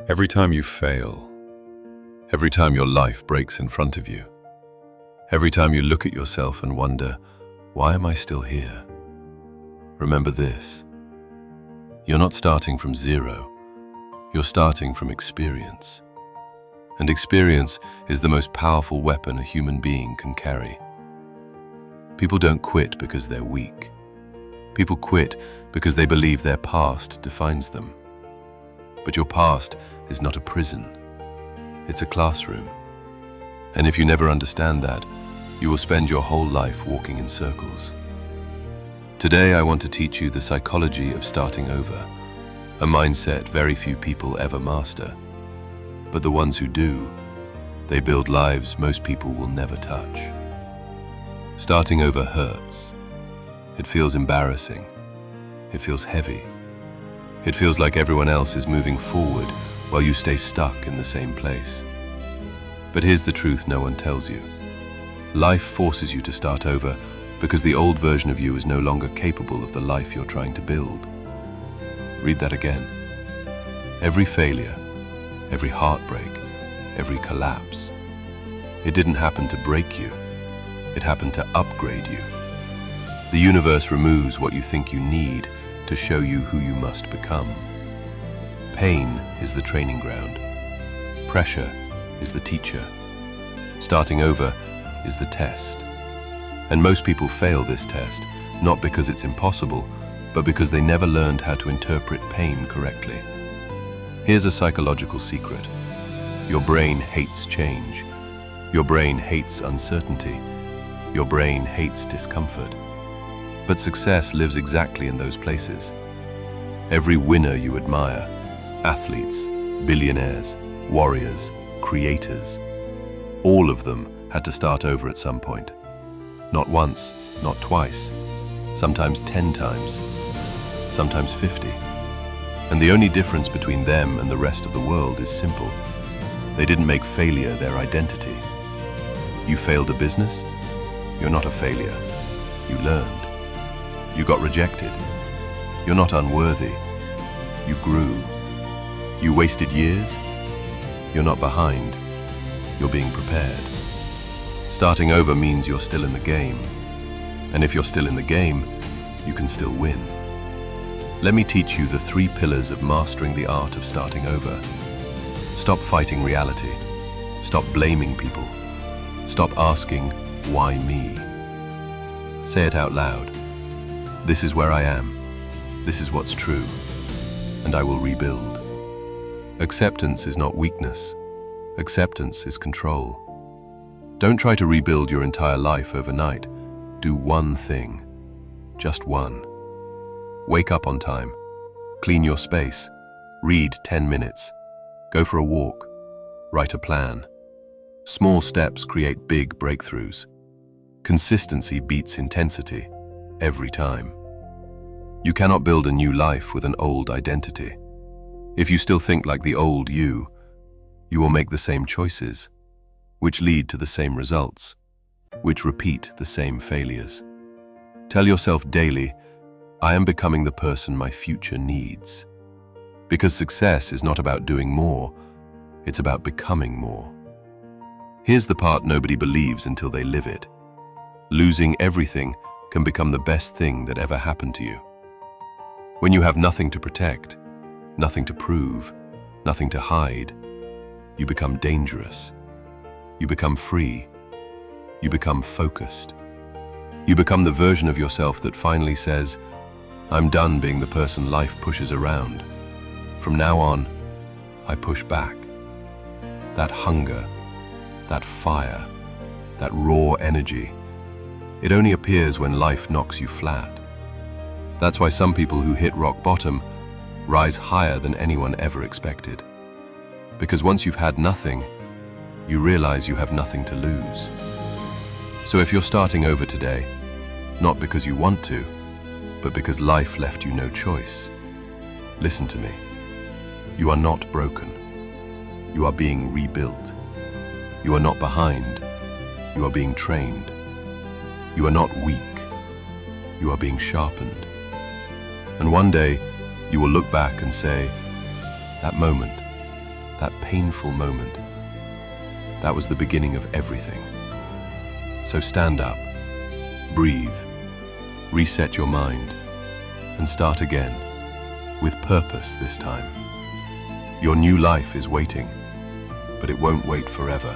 Every time you fail, every time your life breaks in front of you, every time you look at yourself and wonder, why am I still here? Remember this: you're not starting from zero, you're starting from experience. And experience is the most powerful weapon a human being can carry. People don't quit because they're weak. People quit because they believe their past defines them. But your past is not a prison. It's a classroom. And if you never understand that, you will spend your whole life walking in circles. Today, I want to teach you the psychology of starting over, a mindset very few people ever master. But the ones who do, they build lives most people will never touch. Starting over hurts. It feels embarrassing. It feels heavy. It feels like everyone else is moving forward while you stay stuck in the same place. But here's the truth no one tells you. Life forces you to start over because the old version of you is no longer capable of the life you're trying to build. Read that again. Every failure, every heartbreak, every collapse, it didn't happen to break you. It happened to upgrade you. The universe removes what you think you need to show you who you must become. Pain is the training ground. Pressure is the teacher. Starting over is the test. And most people fail this test, not because it's impossible, but because they never learned how to interpret pain correctly. Here's a psychological secret. Your brain hates change. Your brain hates uncertainty. Your brain hates discomfort. But success lives exactly in those places. Every winner you admire, athletes, billionaires, warriors, creators, all of them had to start over at some point. Not once, not twice, sometimes 10 times, sometimes 50. And the only difference between them and the rest of the world is simple. They didn't make failure their identity. You failed a business? You're not a failure. You learned. You got rejected. You're not unworthy. You grew. You wasted years. You're not behind. You're being prepared. Starting over means you're still in the game. And if you're still in the game, you can still win. Let me teach you the 3 pillars of mastering the art of starting over. Stop fighting reality. Stop blaming people. Stop asking, why me? Say it out loud. This is where I am. This is what's true. And I will rebuild. Acceptance is not weakness. Acceptance is control. Don't try to rebuild your entire life overnight. Do one thing. Just one. Wake up on time. Clean your space. Read 10 minutes. Go for a walk. Write a plan. Small steps create big breakthroughs. Consistency beats intensity every time. You cannot build a new life with an old identity. If you still think like the old you will make the same choices, which lead to the same results, which repeat the same failures. Tell yourself daily, I am becoming the person my future needs. Because success is not about doing more, it's about becoming more. Here's the part nobody believes until they live it. Losing everything can become the best thing that ever happened to you. When you have nothing to protect, nothing to prove, nothing to hide, you become dangerous. You become free. You become focused. You become the version of yourself that finally says, I'm done being the person life pushes around. From now on, I push back. That hunger, that fire, that raw energy, it only appears when life knocks you flat. That's why some people who hit rock bottom rise higher than anyone ever expected. Because once you've had nothing, you realize you have nothing to lose. So if you're starting over today, not because you want to, but because life left you no choice, listen to me. You are not broken. You are being rebuilt. You are not behind. You are being trained. You are not weak. You are being sharpened. And one day, you will look back and say, that moment, that painful moment, that was the beginning of everything. So stand up, breathe, reset your mind, and start again, with purpose this time. Your new life is waiting, but it won't wait forever.